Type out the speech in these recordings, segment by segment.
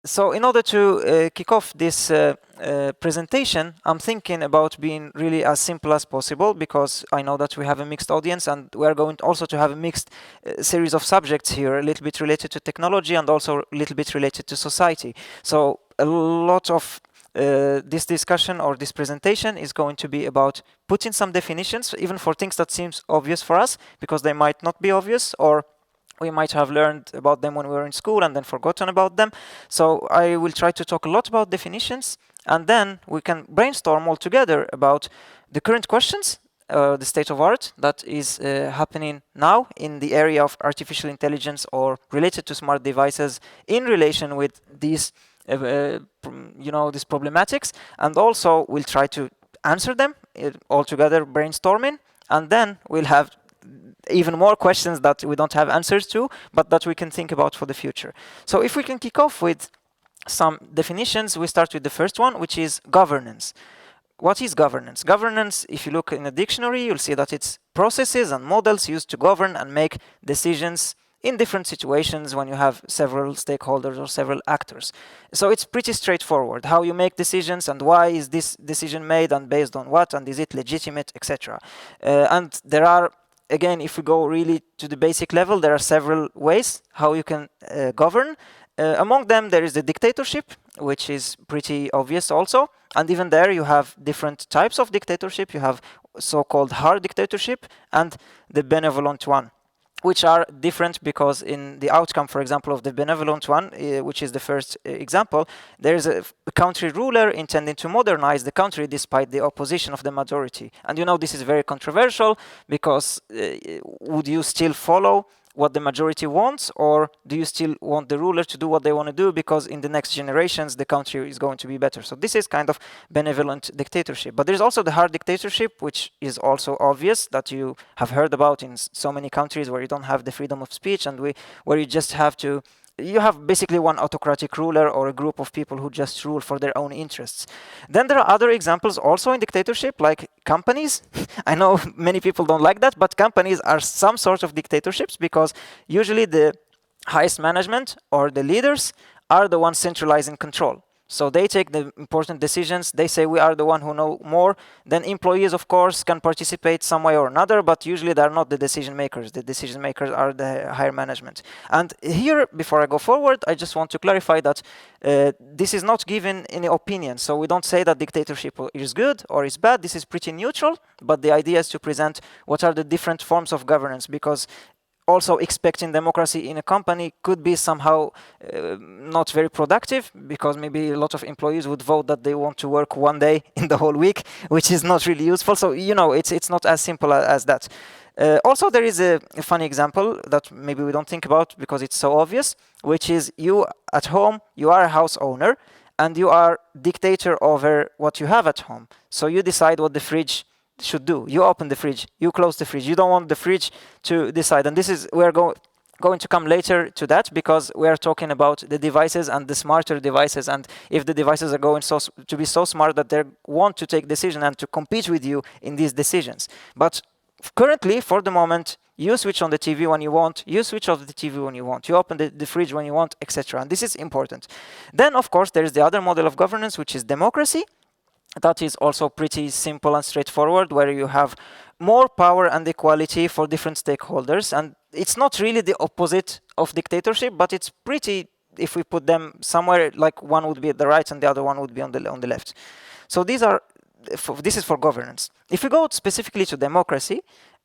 So in order to kick off this presentation, I'm thinking about being really as simple as possible, because I know that we have a mixed audience and we are going also to have a mixed series of subjects here, a little bit related to technology and also a little bit related to society. So a lot of this discussion or this presentation is going to be about putting some definitions, even for things that seems obvious for us, because they might not be obvious, or we might have learned about them when we were in school and then forgotten about them. So I will try to talk a lot about definitions, and then we can brainstorm all together about the current questions, the state of art that is happening now in the area of artificial intelligence or related to smart devices in relation with these, these problematics, and also we'll try to answer them all together, brainstorming, and then we'll have even more questions that we don't have answers to, but that we can think about for the future. So if we can kick off with some definitions, we start with the first one, which is governance. What is governance? Governance, if you look in a dictionary, you'll see that it's processes and models used to govern and make decisions in different situations when you have several stakeholders or several actors. So it's pretty straightforward how you make decisions and why is this decision made and based on what, and is it legitimate, etc. And there are, again, if we go really to the basic level, there are several ways how you can govern. Among them, there is the dictatorship, which is pretty obvious also. And even there, you have different types of dictatorship. You have so-called hard dictatorship and the benevolent one, which are different because in the outcome, for example, of the benevolent one, which is the first example, there is a country ruler intending to modernize the country despite the opposition of the majority. And you know, this is very controversial because would you still follow what the majority wants, or do you still want the ruler to do what they want to do because in the next generations the country is going to be better? So this is kind of benevolent dictatorship. But there's also the hard dictatorship, which is also obvious, that you have heard about in so many countries where you don't have the freedom of speech and where you just have to, you have basically one autocratic ruler or a group of people who just rule for their own interests. Then there are other examples also in dictatorship, like companies. I know many people don't like that, but companies are some sort of dictatorships because usually the highest management or the leaders are the ones centralizing control. So they take the important decisions. They say we are the one who know more. Then employees, of course, can participate some way or another, but usually they are not the decision makers. The decision makers are the higher management. And here, before I go forward, I just want to clarify that this is not given any opinion. So we don't say that dictatorship is good or is bad. This is pretty neutral, but the idea is to present what are the different forms of governance, because also expecting democracy in a company could be somehow not very productive, because maybe a lot of employees would vote that they want to work one day in the whole week, which is not really useful. So, you know, it's not as simple as that. Also, there is a funny example that maybe we don't think about because it's so obvious, which is you at home, you are a house owner and you are dictator over what you have at home. So you decide what the fridge should do. You open the fridge, you close the fridge. You don't want the fridge to decide. And this is, we're going to come later to that, because we are talking about the devices and the smarter devices, and if the devices are going to be so smart that they want to take decisions and to compete with you in these decisions. But currently, for the moment, you switch on the TV when you want, you switch off the TV when you want, you open the fridge when you want, etc. And this is important. Then, of course, there is the other model of governance, which is democracy. That is also pretty simple and straightforward, where you have more power and equality for different stakeholders. And it's not really the opposite of dictatorship, but it's pretty, if we put them somewhere, like one would be at the right and the other one would be on the left. So this is for governance. If we go specifically to democracy,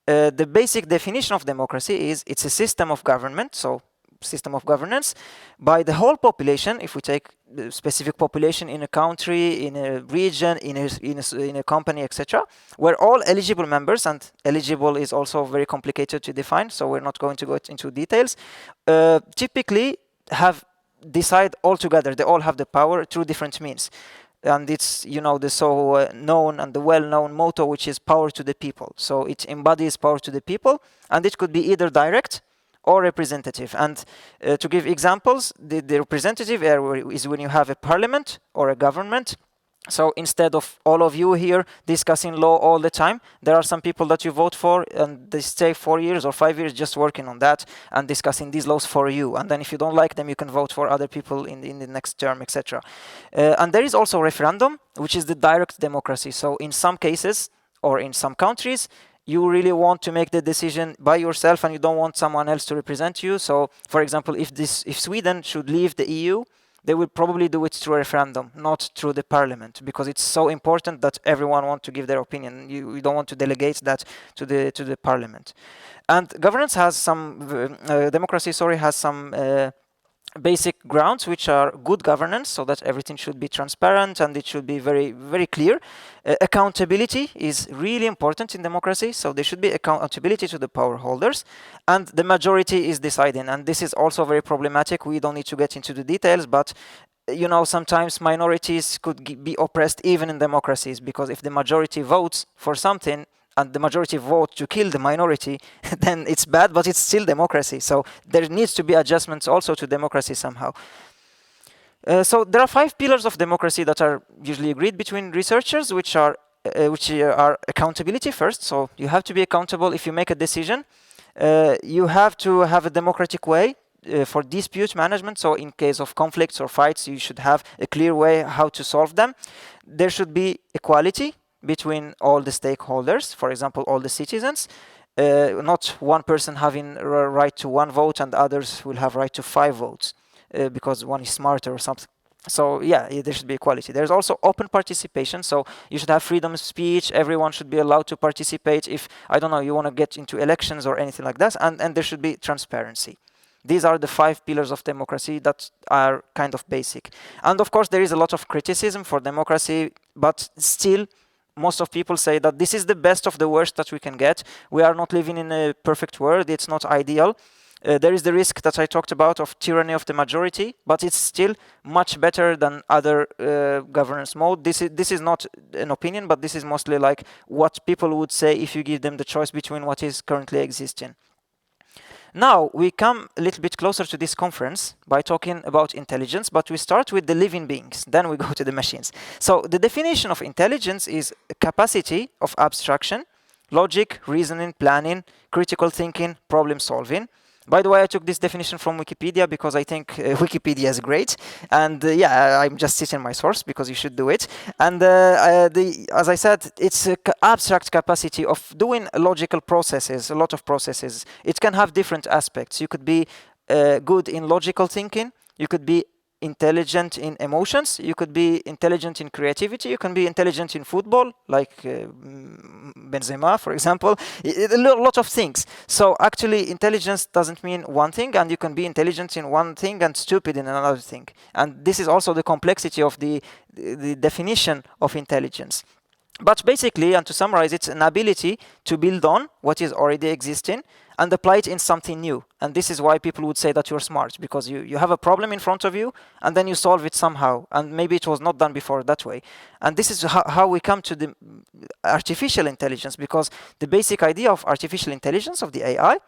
the basic definition of democracy is it's a system of government, so system of governance by the whole population. If we take the specific population in a country, in a region, in a company, etc., where all eligible members, and eligible is also very complicated to define, so we're not going to go into details, typically have decide all together. They all have the power through different means. And it's, you know, the so known and the well-known motto, which is power to the people. So it embodies power to the people, and it could be either direct or representative. And to give examples, the representative area is when you have a parliament or a government So instead of all of you here discussing law all the time, there are some people that you vote for and they stay 4 years or 5 years just working on that and discussing these laws for you. And then if you don't like them, you can vote for other people in the next term, etc. And there is also referendum, which is the direct democracy. So in some cases or in some countries, you really want to make the decision by yourself and you don't want someone else to represent you. So for example, if Sweden should leave the EU, they will probably do it through a referendum, not through the parliament, because it's so important that everyone wants to give their opinion. You don't want to delegate that to the parliament. And governance has some democracy. Sorry, has some basic grounds, which are good governance, so that everything should be transparent and it should be very, very clear. Accountability is really important in democracy, so there should be accountability to the power holders, and the majority is deciding. And this is also very problematic. We don't need to get into the details, but sometimes minorities could be oppressed even in democracies, because if the majority votes for something and the majority vote to kill the minority, then it's bad, but it's still democracy. So there needs to be adjustments also to democracy somehow. So there are 5 pillars of democracy that are usually agreed between researchers, which are accountability first. So you have to be accountable if you make a decision. You have to have a democratic way for dispute management. So in case of conflicts or fights, you should have a clear way how to solve them. There should be equality between all the stakeholders, for example, all the citizens. Not one person having a right to 1 vote and others will have right to 5 votes because one is smarter or something. So yeah, there should be equality. There's also open participation. So you should have freedom of speech. Everyone should be allowed to participate if, I don't know, you want to get into elections or anything like that. And there should be transparency. These are the 5 pillars of democracy that are kind of basic. And of course, there is a lot of criticism for democracy, but still, most of people say that this is the best of the worst that we can get. We are not living in a perfect world. It's not ideal. There is the risk that I talked about of tyranny of the majority, but it's still much better than other governance mode. This is not an opinion, but this is mostly like what people would say if you give them the choice between what is currently existing. Now we come a little bit closer to this conference by talking about intelligence, but we start with the living beings, then we go to the machines. So the definition of intelligence is a capacity of abstraction, logic, reasoning, planning, critical thinking, problem solving. By the way, I took this definition from Wikipedia because I think Wikipedia is great. And yeah, I'm just citing my source because you should do it. And as I said, it's an abstract capacity of doing logical processes, a lot of processes. It can have different aspects. You could be good in logical thinking. You could be intelligent in emotions, you could be intelligent in creativity, you can be intelligent in football, like Benzema, for example, a lot of things. So actually, intelligence doesn't mean one thing, and you can be intelligent in one thing and stupid in another thing. And this is also the complexity of the definition of intelligence. But basically, and to summarize, it's an ability to build on what is already existing and apply it in something new. And this is why people would say that you're smart, because you have a problem in front of you and then you solve it somehow. And maybe it was not done before that way. And this is how we come to the artificial intelligence, because the basic idea of artificial intelligence, of the AI,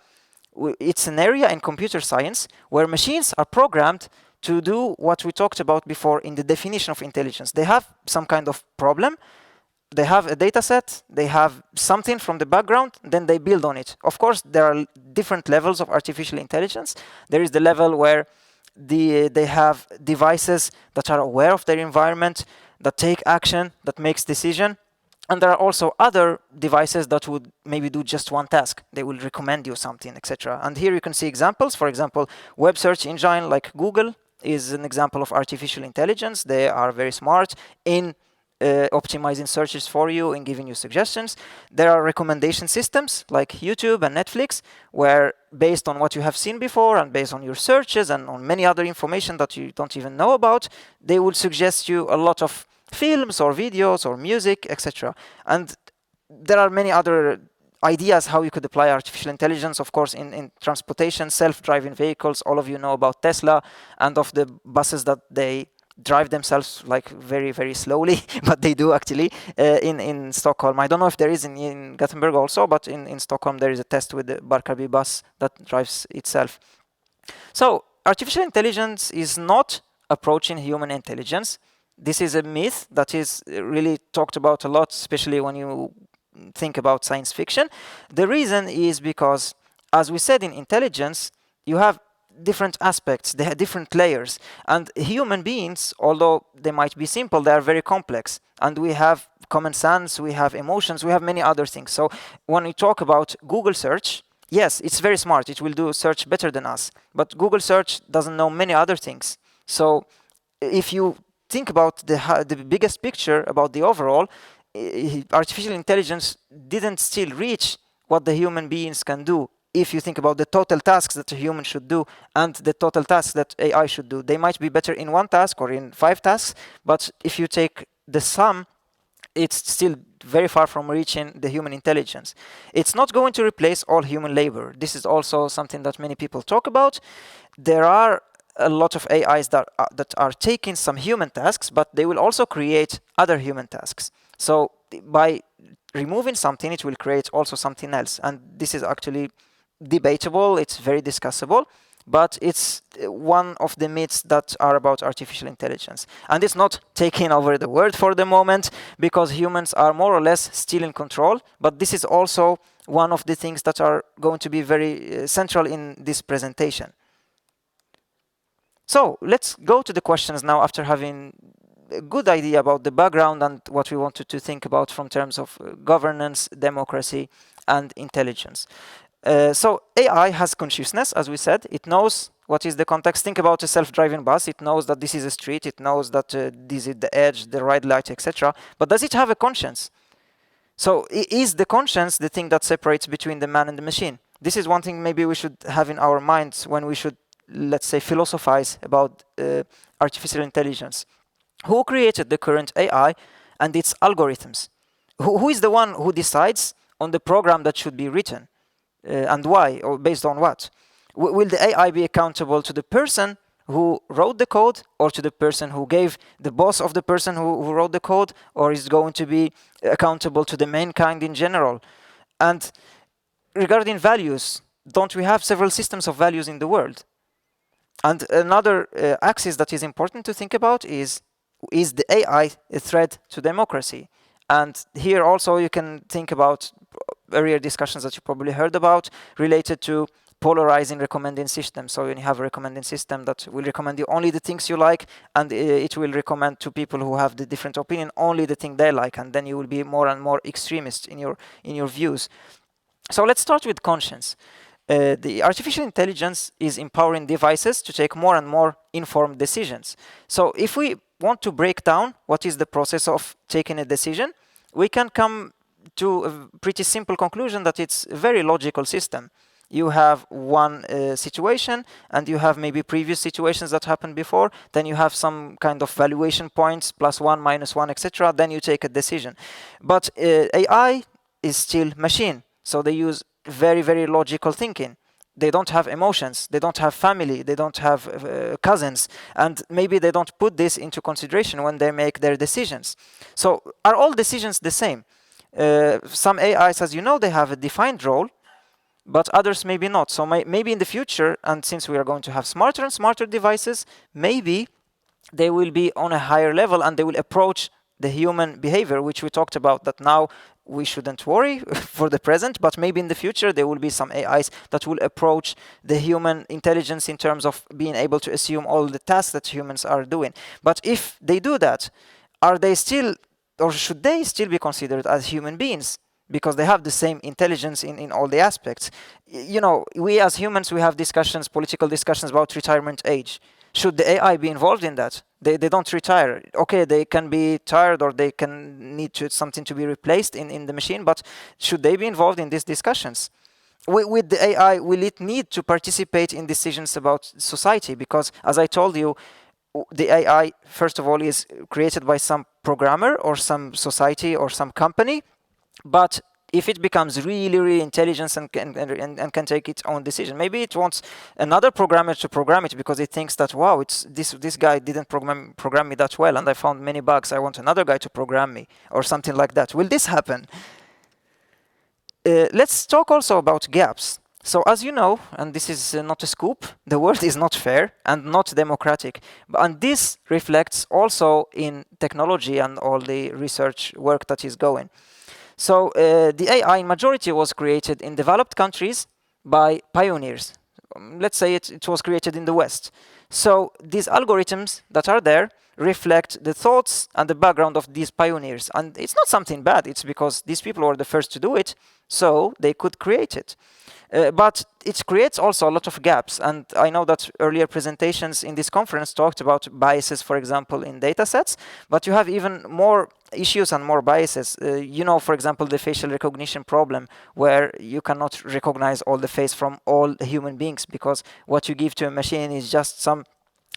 it's an area in computer science where machines are programmed to do what we talked about before in the definition of intelligence. They have some kind of problem. They have a data set, they have something from the background, then they build on it. Of course, there are different levels of artificial intelligence. There is the level where they have devices that are aware of their environment, that take action, that makes decision. And there are also other devices that would maybe do just one task. They will recommend you something, etc. And here you can see examples. For example, web search engine like Google is an example of artificial intelligence. They are very smart in optimizing searches for you and giving you suggestions. There are recommendation systems like YouTube and Netflix, where based on what you have seen before and based on your searches and on many other information that you don't even know about, they will suggest you a lot of films or videos or music, etc. And there are many other ideas how you could apply artificial intelligence, of course, in transportation, self-driving vehicles. All of you know about Tesla and of the buses that they drive themselves like very, very slowly, but they do actually in Stockholm. I don't know if there is in Gothenburg also, but in Stockholm there is a test with the Barkarby bus that drives itself. So artificial intelligence is not approaching human intelligence. This is a myth that is really talked about a lot, especially when you think about science fiction. The reason is because, as we said, in intelligence, you have different aspects, they have different layers. And human beings, although they might be simple, they are very complex. And we have common sense, we have emotions, we have many other things. So when we talk about Google search, yes, it's very smart. It will do search better than us. But Google search doesn't know many other things. So if you think about the biggest picture, about the overall, artificial intelligence didn't still reach what the human beings can do. If you think about the total tasks that a human should do and the total tasks that AI should do, they might be better in one task or in 5 tasks, but if you take the sum, it's still very far from reaching the human intelligence. It's not going to replace all human labor. This is also something that many people talk about. There are a lot of AIs that are taking some human tasks, but they will also create other human tasks. So by removing something, it will create also something else. And this is actually debatable, it's very discussable, but it's one of the myths that are about artificial intelligence. And it's not taking over the world for the moment, because humans are more or less still in control, but this is also one of the things that are going to be very central in this presentation. So let's go to the questions now, after having a good idea about the background and what we wanted to think about from terms of governance, democracy, and intelligence. So AI has consciousness, as we said. It knows what is the context. Think about a self-driving bus. It knows that this is a street. It knows that this is the edge, the red light, etc. But does it have a conscience? So is the conscience the thing that separates between the man and the machine? This is one thing maybe we should have in our minds when we should, let's say, philosophize about artificial intelligence. Who created the current AI and its algorithms? Who is the one who decides on the program that should be written? And why, or based on what? Will the AI be accountable to the person who wrote the code, or to the person who gave the boss of the person who wrote the code, or is it going to be accountable to the mankind in general? And regarding values, don't we have several systems of values in the world? And another axis that is important to think about is the AI a threat to democracy? And here also you can think about earlier discussions that you probably heard about related to polarizing recommending systems. So when you have a recommending system that will recommend you only the things you like, and it will recommend to people who have the different opinion only the thing they like, and then you will be more and more extremist in your views. So let's start with conscience. The artificial intelligence is empowering devices to take more and more informed decisions. So if we want to break down what is the process of taking a decision, we can come to a pretty simple conclusion that it's a very logical system. You have one situation, and you have maybe previous situations that happened before, then you have some kind of valuation points, +1, -1, etc. Then you take a decision. But AI is still machine, so they use very, very logical thinking. They don't have emotions, they don't have family, they don't have cousins, and maybe they don't put this into consideration when they make their decisions. So are all decisions the same? Some AIs, as you know, they have a defined role, but others maybe not. So maybe in the future, and since we are going to have smarter and smarter devices, maybe they will be on a higher level and they will approach the human behavior, which we talked about, that now we shouldn't worry for the present, but maybe in the future there will be some AIs that will approach the human intelligence in terms of being able to assume all the tasks that humans are doing. But if they do that, are they still, or should they still be considered as human beings? Because they have the same intelligence in all the aspects. You know, we as humans, we have discussions, political discussions about retirement age. Should the AI be involved in that? They don't retire. Okay, they can be tired, or they can need something to be replaced in the machine, but should they be involved in these discussions? With the AI, will it need to participate in decisions about society? Because, as I told you, the AI, first of all, is created by some programmer or some society or some company, but if it becomes really, really intelligent and can take its own decision, maybe it wants another programmer to program it because it thinks that, wow, it's this guy didn't program me that well, and I found many bugs. I want another guy to program me, or something like that. Will this happen? Let's talk also about gaps. So as you know, and this is not a scoop, the world is not fair and not democratic. And this reflects also in technology and all the research work that is going. So the AI in majority was created in developed countries by pioneers. Let's say it was created in the West. So these algorithms that are there reflect the thoughts and the background of these pioneers. And it's not something bad, it's because these people were the first to do it, so they could create it. But it creates also a lot of gaps. And I know that earlier presentations in this conference talked about biases, for example, in data sets, but you have even more issues and more biases. For example, the facial recognition problem, where you cannot recognize all the face from all human beings because what you give to a machine is just some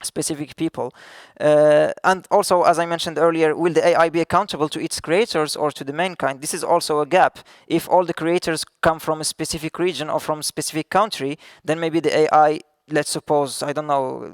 specific people. And also, as I mentioned earlier, will the AI be accountable to its creators or to the mankind? This is also a gap. If all the creators come from a specific region or from a specific country, then maybe the AI, let's suppose, I don't know,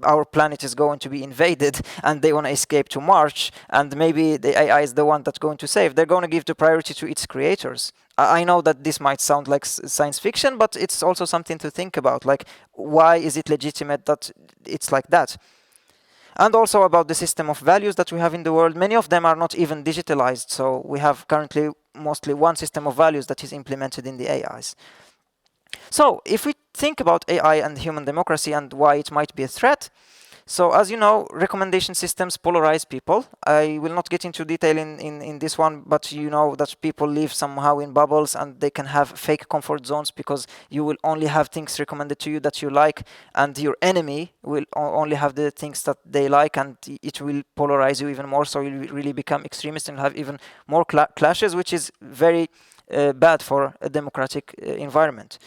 our planet is going to be invaded and they want to escape to Mars, and maybe the AI is the one that's going to save. They're going to give the priority to its creators. I know that this might sound like science fiction, but it's also something to think about. Like, why is it legitimate that it's like that? And also about the system of values that we have in the world. Many of them are not even digitalized. So we have currently mostly one system of values that is implemented in the AIs. So if we think about AI and human democracy and why it might be a threat, so as you know, recommendation systems polarize people. I will not get into detail in this one, but you know that people live somehow in bubbles and they can have fake comfort zones because you will only have things recommended to you that you like, and your enemy will only have the things that they like, and it will polarize you even more, so you will really become extremist and have even more clashes, which is very bad for a democratic environment.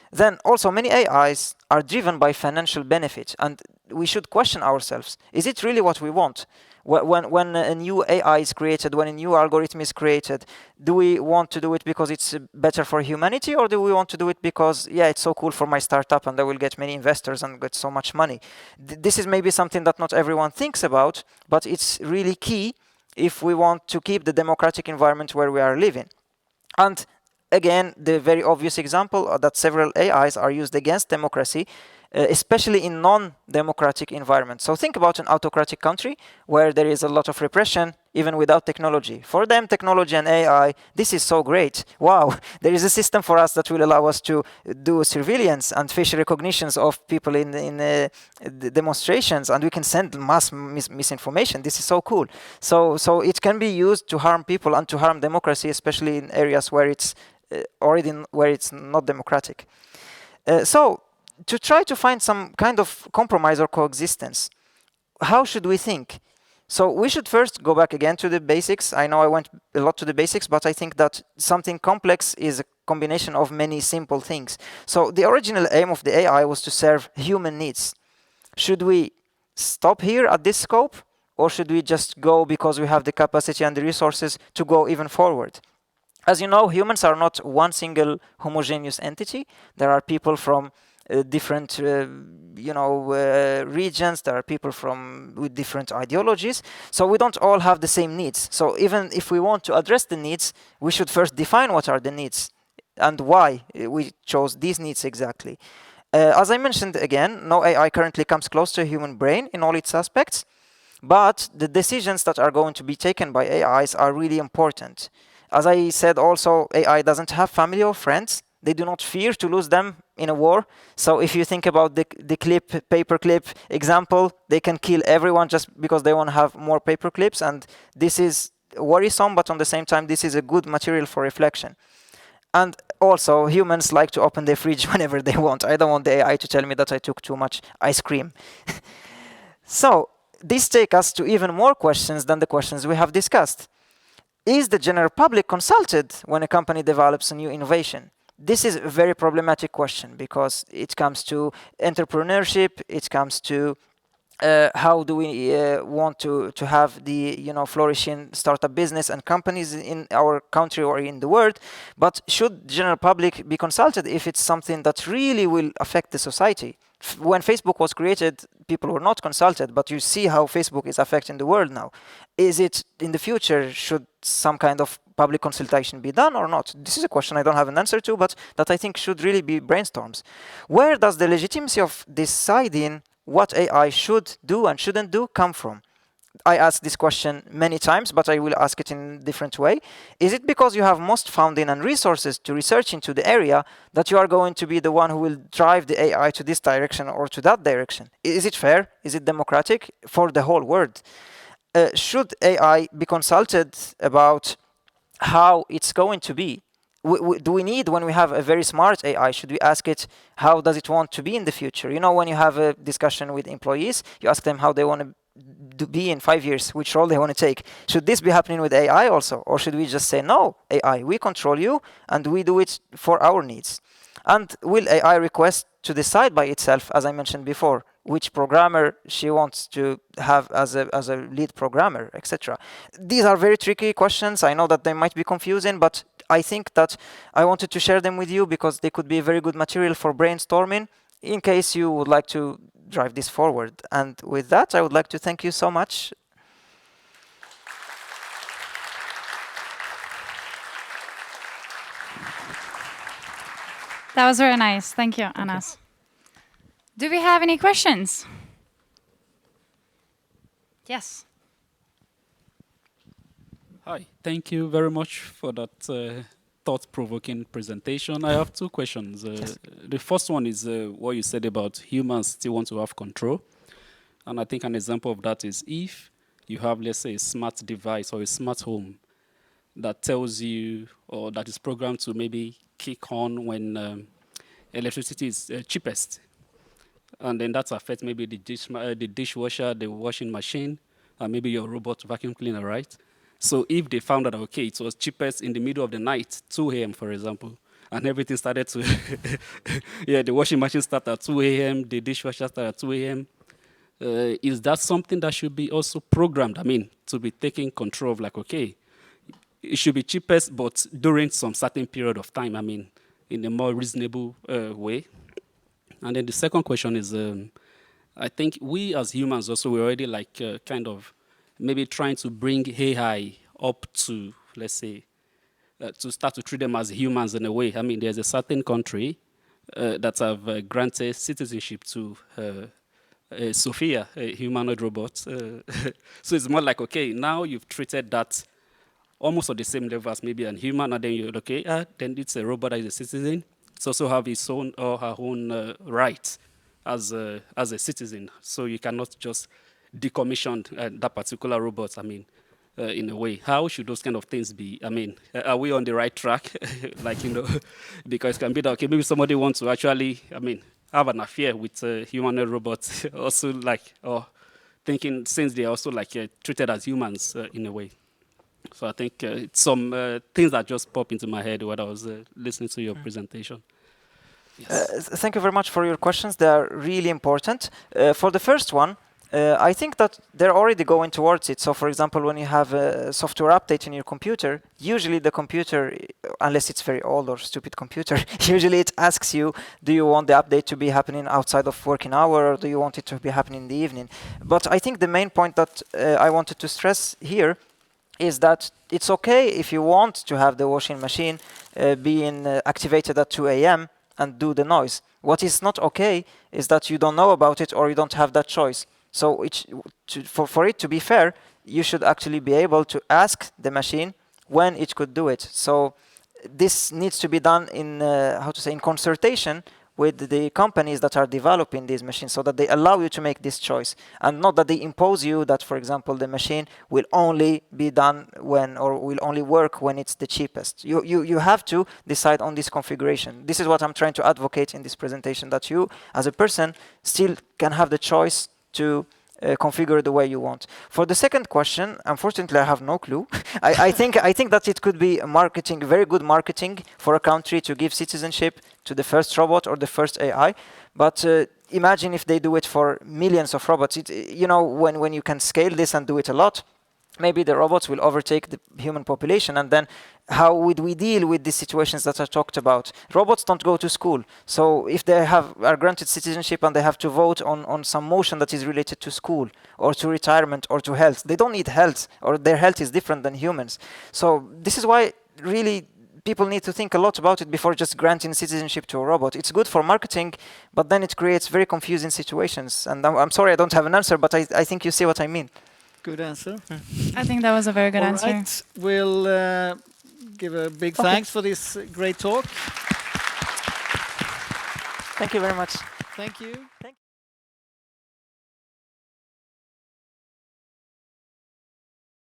Then also many AIs are driven by financial benefit, and we should question ourselves, is it really what we want? When a new AI is created, when a new algorithm is created, do we want to do it because it's better for humanity, or do we want to do it because, yeah, it's so cool for my startup and I will get many investors and get so much money? This is maybe something that not everyone thinks about, but it's really key if we want to keep the democratic environment where we are living. And again, the very obvious example that several AIs are used against democracy, especially in non-democratic environments. So think about an autocratic country where there is a lot of repression, even without technology. For them, technology and AI, this is so great. Wow, there is a system for us that will allow us to do surveillance and facial recognitions of people in demonstrations, and we can send mass misinformation. This is so cool. So it can be used to harm people and to harm democracy, especially in areas where it's where it's not democratic. So to try to find some kind of compromise or coexistence, how should we think? So we should first go back again to the basics. I know I went a lot to the basics, but I think that something complex is a combination of many simple things. So the original aim of the AI was to serve human needs. Should we stop here at this scope, or should we just go because we have the capacity and the resources to go even forward? As you know, humans are not one single homogeneous entity. There are people from different regions. There are people with different ideologies, so we don't all have the same needs. So even if we want to address the needs, we should first define what are the needs and why we chose these needs exactly. As I mentioned again, no AI currently comes close to a human brain in all its aspects, but the decisions that are going to be taken by AIs are really important. As I said also, AI doesn't have family or friends. They do not fear to lose them in a war. So if you think about the paperclip example, they can kill everyone just because they want to have more paperclips. And this is worrisome, but on the same time, this is a good material for reflection. And also, humans like to open their fridge whenever they want. I don't want the AI to tell me that I took too much ice cream. So this takes us to even more questions than the questions we have discussed. Is the general public consulted when a company develops a new innovation? This is a very problematic question because it comes to entrepreneurship, it comes to how do we want to have the flourishing startup business and companies in our country or in the world. But should the general public be consulted if it's something that really will affect the society? When Facebook was created, people were not consulted, but you see how Facebook is affecting the world now. Is it in the future, should some kind of public consultation be done or not? This is a question I don't have an answer to, but that I think should really be brainstorms. Where does the legitimacy of deciding what AI should do and shouldn't do come from? I asked this question many times, but I will ask it in a different way. Is it because you have most funding and resources to research into the area that you are going to be the one who will drive the AI to this direction or to that direction? Is it fair? Is it democratic for the whole world? Should AI be consulted about how it's going to be? Do we need, when we have a very smart AI, should we ask it how does it want to be in the future? You know, when you have a discussion with employees, you ask them how they want to be in 5 years, which role they want to take. Should this be happening with AI also? Or should we just say, no, AI, we control you and we do it for our needs? And will AI request to decide by itself, as I mentioned before, which programmer she wants to have as a lead programmer, etc.? These are very tricky questions. I know that they might be confusing, but I think that I wanted to share them with you because they could be very good material for brainstorming in case you would like to drive this forward. And with that, I would like to thank you so much. That was very nice. Thank you, Anass. Do we have any questions? Yes. Hi, thank you very much for that thought-provoking presentation. I have two questions. Yes. The first one is what you said about humans still want to have control. And I think an example of that is if you have, let's say, a smart device or a smart home that tells you, or that is programmed to maybe kick on when electricity is cheapest. And then that affects maybe the dishwasher, the washing machine, and maybe your robot vacuum cleaner, right? So if they found out, okay, it was cheapest in the middle of the night, 2 a.m., for example, and everything started to, yeah, the washing machine started at 2 a.m., the dishwasher started at 2 a.m., is that something that should be also programmed, I mean, to be taking control of, like, okay, it should be cheapest, but during some certain period of time, I mean, in a more reasonable way? And then the second question is, I think we as humans also, we're already like kind of maybe trying to bring AI up to, let's say, to start to treat them as humans in a way. I mean, there's a certain country that have granted citizenship to Sophia, a humanoid robot. So it's more like, okay, now you've treated that almost at the same level as maybe a human, and then you're okay, then it's a robot that is a citizen. It's also have its own or her own rights as a citizen. So you cannot just decommission that particular robot, I mean, in a way. How should those kind of things be? I mean, are we on the right track? Like, you know, because it can be that, okay, maybe somebody wants to actually, I mean, have an affair with humanoid robots, also like, or thinking since they are also like treated as humans in a way. So I think some things that just pop into my head when I was listening to your presentation. Yes. Thank you very much for your questions. They are really important. For the first one, I think that they're already going towards it. So for example, when you have a software update in your computer, usually the computer, unless it's very old or stupid computer, usually it asks you, do you want the update to be happening outside of working hour, or do you want it to be happening in the evening? But I think the main point that I wanted to stress here is that it's okay if you want to have the washing machine being activated at 2 a.m. and do the noise. What is not okay is that you don't know about it or you don't have that choice. So for it to be fair, you should actually be able to ask the machine when it could do it. So this needs to be done in, in consultation with the companies that are developing these machines, so that they allow you to make this choice, and not that they impose you that, for example, the machine will only be done when, or will only work when it's the cheapest. You have to decide on this configuration. This is what I'm trying to advocate in this presentation, that you, as a person, still can have the choice to configure the way you want. For the second question, unfortunately, I have no clue. I think that it could be marketing, very good marketing for a country to give citizenship to the first robot or the first AI. But imagine if they do it for millions of robots. You know, when you can scale this and do it a lot, maybe the robots will overtake the human population, and then how would we deal with these situations that I talked about? Robots don't go to school, so if they are granted citizenship and they have to vote on some motion that is related to school or to retirement or to health, they don't need health, or their health is different than humans. So this is why really people need to think a lot about it before just granting citizenship to a robot. It's good for marketing, but then it creates very confusing situations. And I'm sorry I don't have an answer, but I think you see what I mean. Good answer. I think that was a very good answer. All right, we'll give a big thanks for this great talk. Thank you very much. Thank you.